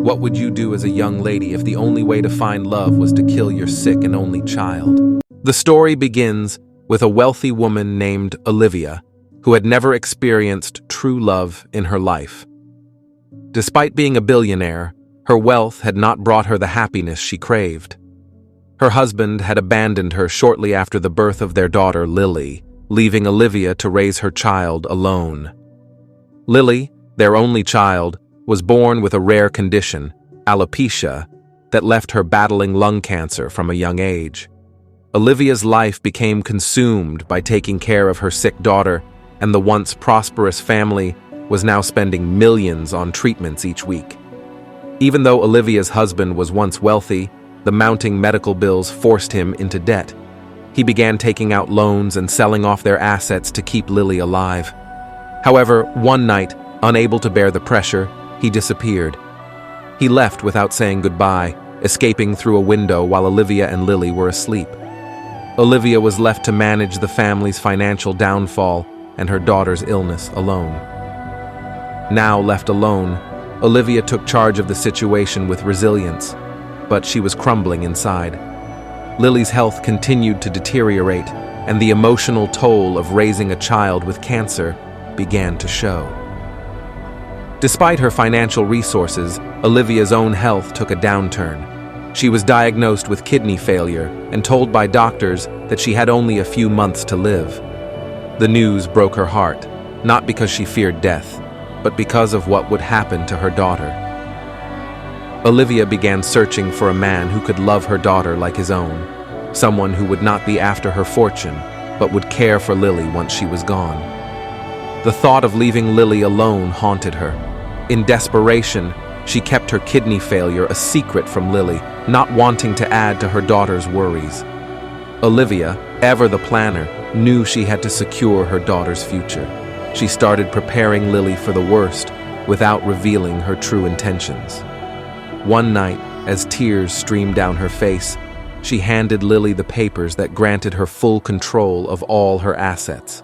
What would you do as a young lady if the only way to find love was to kill your sick and only child? The story begins with a wealthy woman named Olivia, who had never experienced true love in her life. Despite being a billionaire, her wealth had not brought her the happiness she craved. Her husband had abandoned her shortly after the birth of their daughter, Lily, leaving Olivia to raise her child alone. Lily, their only child, was born with a rare condition, alopecia, that left her battling lung cancer from a young age. Olivia's life became consumed by taking care of her sick daughter, and the once prosperous family was now spending millions on treatments each week. Even though Olivia's husband was once wealthy, the mounting medical bills forced him into debt. He began taking out loans and selling off their assets to keep Lily alive. However, one night, unable to bear the pressure, he disappeared. He left without saying goodbye, escaping through a window while Olivia and Lily were asleep. Olivia was left to manage the family's financial downfall and her daughter's illness alone. Now left alone, Olivia took charge of the situation with resilience, but she was crumbling inside. Lily's health continued to deteriorate, and the emotional toll of raising a child with cancer began to show. Despite her financial resources, Olivia's own health took a downturn. She was diagnosed with kidney failure and told by doctors that she had only a few months to live. The news broke her heart, not because she feared death, but because of what would happen to her daughter. Olivia began searching for a man who could love her daughter like his own, someone who would not be after her fortune, but would care for Lily once she was gone. The thought of leaving Lily alone haunted her. In desperation, she kept her kidney failure a secret from Lily, not wanting to add to her daughter's worries. Olivia, ever the planner, knew she had to secure her daughter's future. She started preparing Lily for the worst without revealing her true intentions. One night, as tears streamed down her face, she handed Lily the papers that granted her full control of all her assets.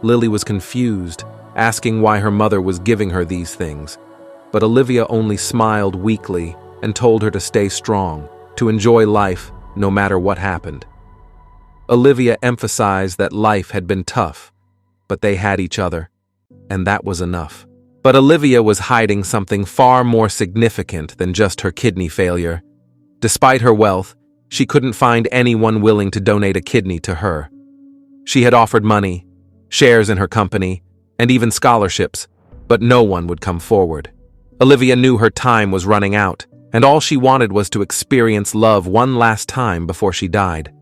Lily was confused, asking why her mother was giving her these things, but Olivia only smiled weakly and told her to stay strong, to enjoy life no matter what happened. Olivia emphasized that life had been tough, but they had each other, and that was enough. But Olivia was hiding something far more significant than just her kidney failure. Despite her wealth, she couldn't find anyone willing to donate a kidney to her. She had offered money, shares in her company, and even scholarships, but no one would come forward. Olivia knew her time was running out, and all she wanted was to experience love one last time before she died.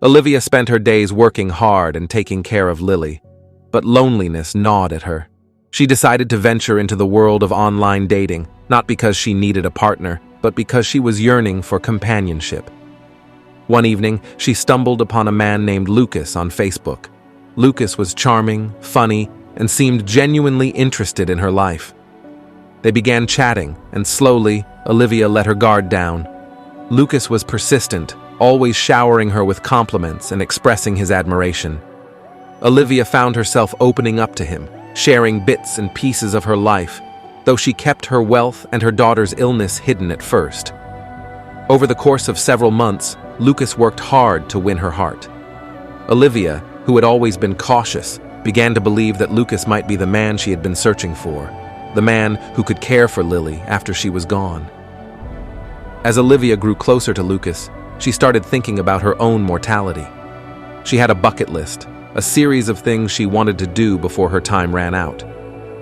Olivia spent her days working hard and taking care of Lily, but loneliness gnawed at her. She decided to venture into the world of online dating, not because she needed a partner, but because she was yearning for companionship. One evening, she stumbled upon a man named Lucas on Facebook. Lucas was charming, funny, and seemed genuinely interested in her life. They began chatting, and slowly, Olivia let her guard down. Lucas was persistent, always showering her with compliments and expressing his admiration. Olivia found herself opening up to him, sharing bits and pieces of her life, though she kept her wealth and her daughter's illness hidden at first. Over the course of several months, Lucas worked hard to win her heart. Olivia, who had always been cautious, began to believe that Lucas might be the man she had been searching for, the man who could care for Lily after she was gone. As Olivia grew closer to Lucas, she started thinking about her own mortality. She had a bucket list, a series of things she wanted to do before her time ran out.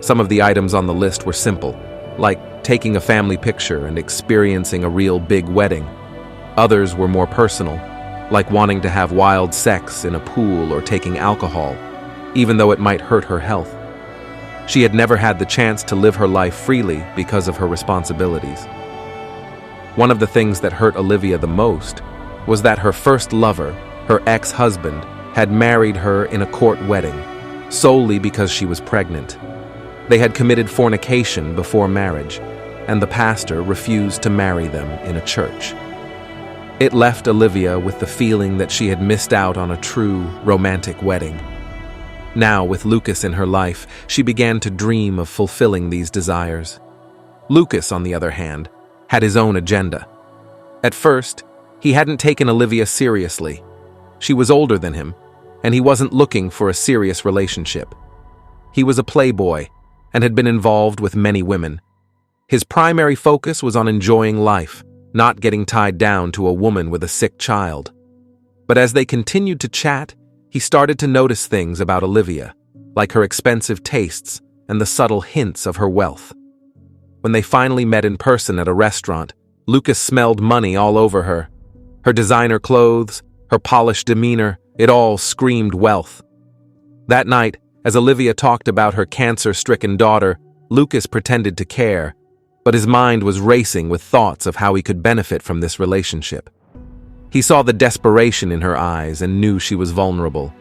Some of the items on the list were simple, like taking a family picture and experiencing a real big wedding. Others were more personal, like wanting to have wild sex in a pool or taking alcohol, even though it might hurt her health. She had never had the chance to live her life freely because of her responsibilities. One of the things that hurt Olivia the most was that her first lover, her ex-husband, had married her in a court wedding, solely because she was pregnant. They had committed fornication before marriage, and the pastor refused to marry them in a church. It left Olivia with the feeling that she had missed out on a true, romantic wedding. Now, with Lucas in her life, she began to dream of fulfilling these desires. Lucas, on the other hand, had his own agenda. At first, he hadn't taken Olivia seriously. She was older than him, and he wasn't looking for a serious relationship. He was a playboy and had been involved with many women. His primary focus was on enjoying life, not getting tied down to a woman with a sick child. But as they continued to chat, he started to notice things about Olivia, like her expensive tastes and the subtle hints of her wealth. When they finally met in person at a restaurant, Lucas smelled money all over her. Her designer clothes, her polished demeanor, it all screamed wealth. That night, as Olivia talked about her cancer-stricken daughter, Lucas pretended to care, but his mind was racing with thoughts of how he could benefit from this relationship. He saw the desperation in her eyes and knew she was vulnerable.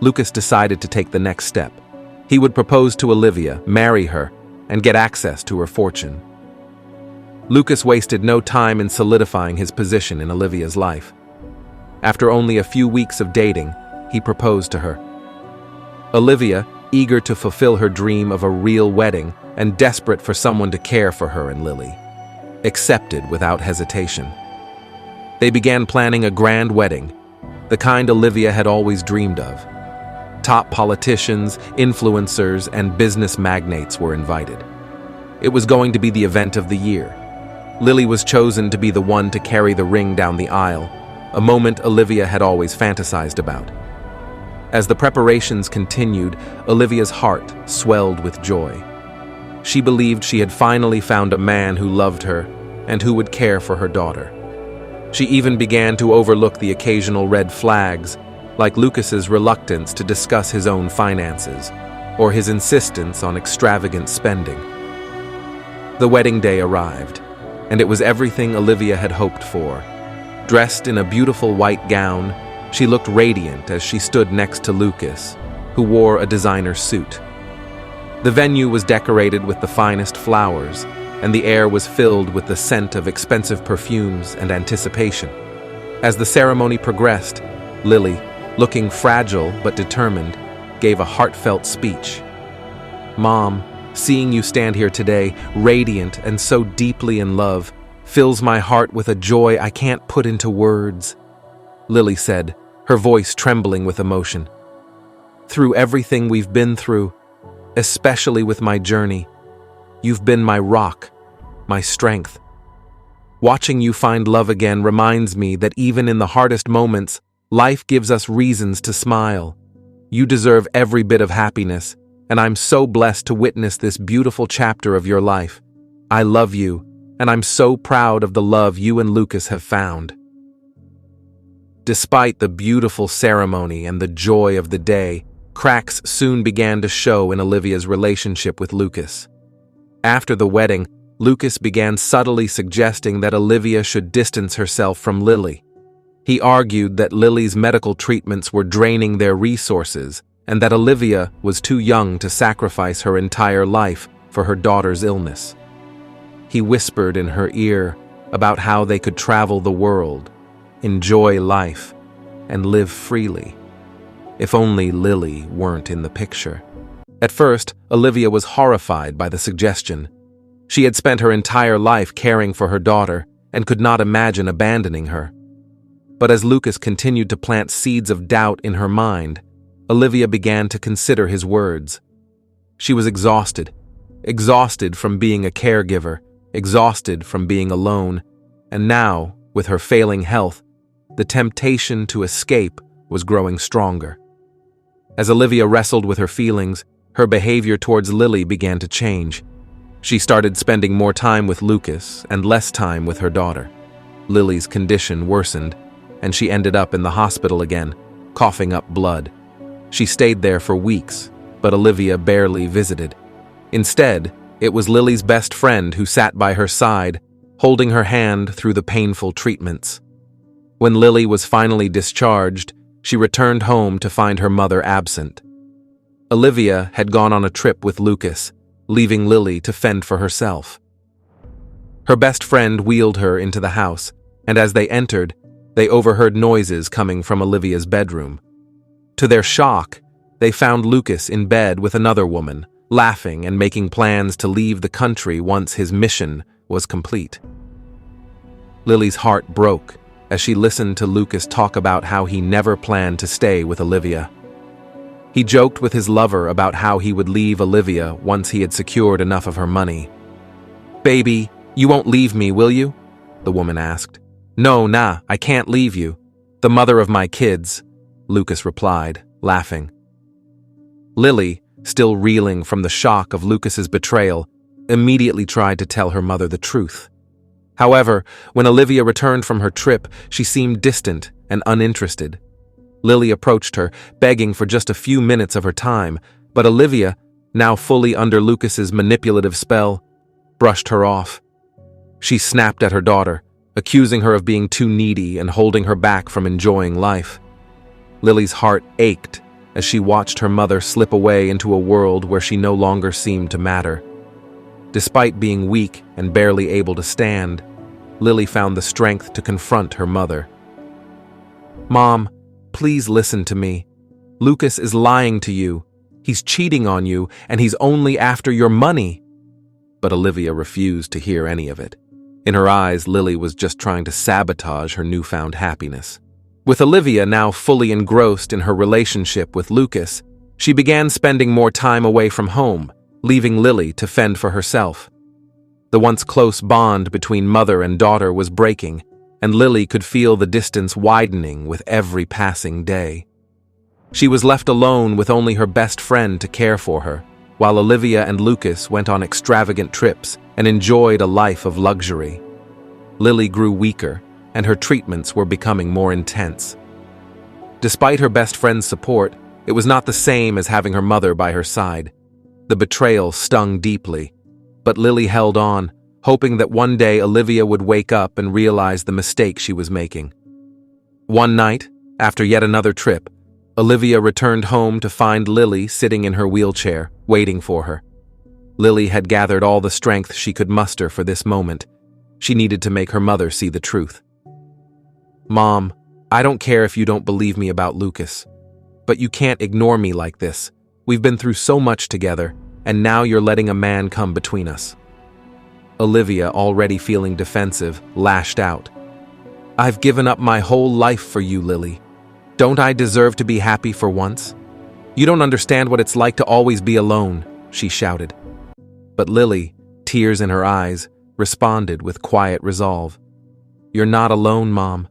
Lucas decided to take the next step. He would propose to Olivia, marry her, and get access to her fortune. Lucas wasted no time in solidifying his position in Olivia's life. After only a few weeks of dating, he proposed to her. Olivia, eager to fulfill her dream of a real wedding and desperate for someone to care for her and Lily, accepted without hesitation. They began planning a grand wedding, the kind Olivia had always dreamed of. Top politicians, influencers, and business magnates were invited. It was going to be the event of the year. Lily was chosen to be the one to carry the ring down the aisle, a moment Olivia had always fantasized about. As the preparations continued, Olivia's heart swelled with joy. She believed she had finally found a man who loved her and who would care for her daughter. She even began to overlook the occasional red flags, like Lucas's reluctance to discuss his own finances, or his insistence on extravagant spending. The wedding day arrived, and it was everything Olivia had hoped for. Dressed in a beautiful white gown, she looked radiant as she stood next to Lucas, who wore a designer suit. The venue was decorated with the finest flowers, and the air was filled with the scent of expensive perfumes and anticipation. As the ceremony progressed, Lily, looking fragile but determined, gave a heartfelt speech. "Mom, seeing you stand here today, radiant and so deeply in love, fills my heart with a joy I can't put into words," Lily said, her voice trembling with emotion. "Through everything we've been through, especially with my journey, you've been my rock, my strength. Watching you find love again reminds me that even in the hardest moments, life gives us reasons to smile. You deserve every bit of happiness, and I'm so blessed to witness this beautiful chapter of your life. I love you, and I'm so proud of the love you and Lucas have found." Despite the beautiful ceremony and the joy of the day, cracks soon began to show in Olivia's relationship with Lucas. After the wedding, Lucas began subtly suggesting that Olivia should distance herself from Lily. He argued that Lily's medical treatments were draining their resources and that Olivia was too young to sacrifice her entire life for her daughter's illness. He whispered in her ear about how they could travel the world, enjoy life, and live freely. If only Lily weren't in the picture. At first, Olivia was horrified by the suggestion. She had spent her entire life caring for her daughter and could not imagine abandoning her. But as Lucas continued to plant seeds of doubt in her mind, Olivia began to consider his words. She was exhausted from being a caregiver, exhausted from being alone, and now, with her failing health, the temptation to escape was growing stronger. As Olivia wrestled with her feelings, her behavior towards Lily began to change. She started spending more time with Lucas and less time with her daughter. Lily's condition worsened, and she ended up in the hospital again, coughing up blood. She stayed there for weeks, but Olivia barely visited. Instead, it was Lily's best friend who sat by her side, holding her hand through the painful treatments. When Lily was finally discharged, she returned home to find her mother absent. Olivia had gone on a trip with Lucas, leaving Lily to fend for herself. Her best friend wheeled her into the house, and as they entered, they overheard noises coming from Olivia's bedroom. To their shock, they found Lucas in bed with another woman, laughing and making plans to leave the country once his mission was complete. Lily's heart broke as she listened to Lucas talk about how he never planned to stay with Olivia. He joked with his lover about how he would leave Olivia once he had secured enough of her money. "Baby, you won't leave me, will you?" the woman asked. "No, nah, I can't leave you. The mother of my kids," Lucas replied, laughing. Lily, still reeling from the shock of Lucas's betrayal, immediately tried to tell her mother the truth. However, when Olivia returned from her trip, she seemed distant and uninterested. Lily approached her, begging for just a few minutes of her time, but Olivia, now fully under Lucas's manipulative spell, brushed her off. She snapped at her daughter, accusing her of being too needy and holding her back from enjoying life. Lily's heart ached as she watched her mother slip away into a world where she no longer seemed to matter. Despite being weak and barely able to stand, Lily found the strength to confront her mother. "Mom, please listen to me. Lucas is lying to you. He's cheating on you, and he's only after your money." But Olivia refused to hear any of it. In her eyes, Lily was just trying to sabotage her newfound happiness. With Olivia now fully engrossed in her relationship with Lucas, she began spending more time away from home, leaving Lily to fend for herself. The once close bond between mother and daughter was breaking, and Lily could feel the distance widening with every passing day. She was left alone with only her best friend to care for her, while Olivia and Lucas went on extravagant trips and enjoyed a life of luxury. Lily grew weaker, and her treatments were becoming more intense. Despite her best friend's support, it was not the same as having her mother by her side. The betrayal stung deeply, but Lily held on, hoping that one day Olivia would wake up and realize the mistake she was making. One night, after yet another trip, Olivia returned home to find Lily sitting in her wheelchair, waiting for her. Lily had gathered all the strength she could muster for this moment. She needed to make her mother see the truth. "Mom, I don't care if you don't believe me about Lucas, but you can't ignore me like this. We've been through so much together, and now you're letting a man come between us." Olivia, already feeling defensive, lashed out. "I've given up my whole life for you, Lily. Don't I deserve to be happy for once? You don't understand what it's like to always be alone," she shouted. But Lily, tears in her eyes, responded with quiet resolve. "You're not alone, Mom.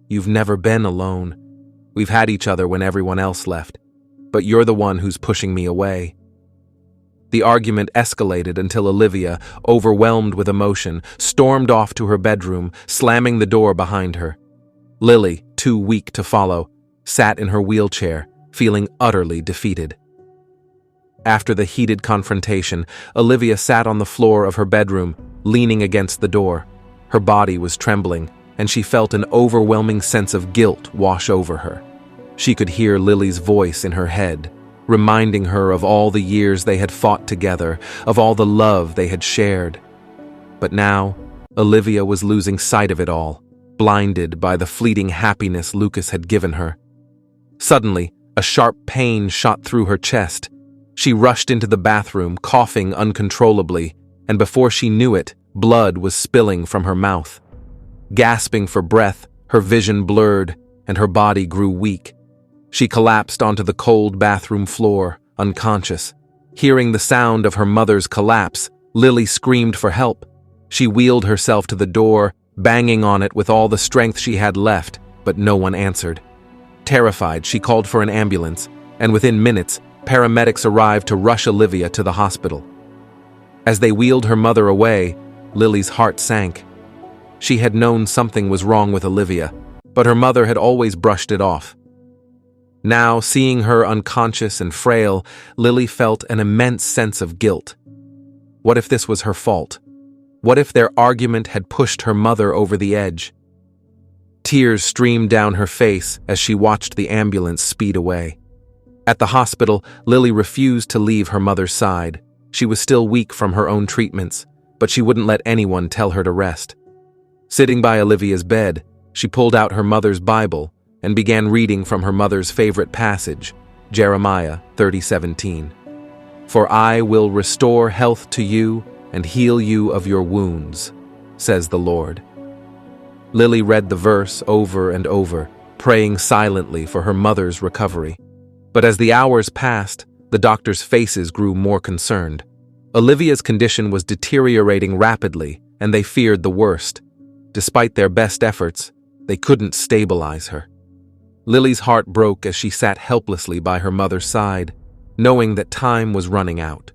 You've never been alone. We've had each other when everyone else left, but you're the one who's pushing me away." The argument escalated until Olivia, overwhelmed with emotion, stormed off to her bedroom, slamming the door behind her. Lily, too weak to follow, sat in her wheelchair, feeling utterly defeated. After the heated confrontation, Olivia sat on the floor of her bedroom, leaning against the door. Her body was trembling, and she felt an overwhelming sense of guilt wash over her. She could hear Lily's voice in her head, reminding her of all the years they had fought together, of all the love they had shared. But now, Olivia was losing sight of it all, blinded by the fleeting happiness Lucas had given her. Suddenly, a sharp pain shot through her chest. She rushed into the bathroom, coughing uncontrollably, and before she knew it, blood was spilling from her mouth. Gasping for breath, her vision blurred, and her body grew weak. She collapsed onto the cold bathroom floor, unconscious. Hearing the sound of her mother's collapse, Lily screamed for help. She wheeled herself to the door, banging on it with all the strength she had left, but no one answered. Terrified, she called for an ambulance, and within minutes, paramedics arrived to rush Olivia to the hospital. As they wheeled her mother away, Lily's heart sank. She had known something was wrong with Olivia, but her mother had always brushed it off. Now, seeing her unconscious and frail, Lily felt an immense sense of guilt. What if this was her fault? What if their argument had pushed her mother over the edge? Tears streamed down her face as she watched the ambulance speed away. At the hospital, Lily refused to leave her mother's side. She was still weak from her own treatments, but she wouldn't let anyone tell her to rest. Sitting by Olivia's bed, she pulled out her mother's Bible and began reading from her mother's favorite passage, Jeremiah 30:17. For I will restore health to you and heal you of your wounds, says the Lord. Lily read the verse over and over, praying silently for her mother's recovery. But as the hours passed, the doctors' faces grew more concerned. Olivia's condition was deteriorating rapidly, and they feared the worst. Despite their best efforts, they couldn't stabilize her. Lily's heart broke as she sat helplessly by her mother's side, knowing that time was running out.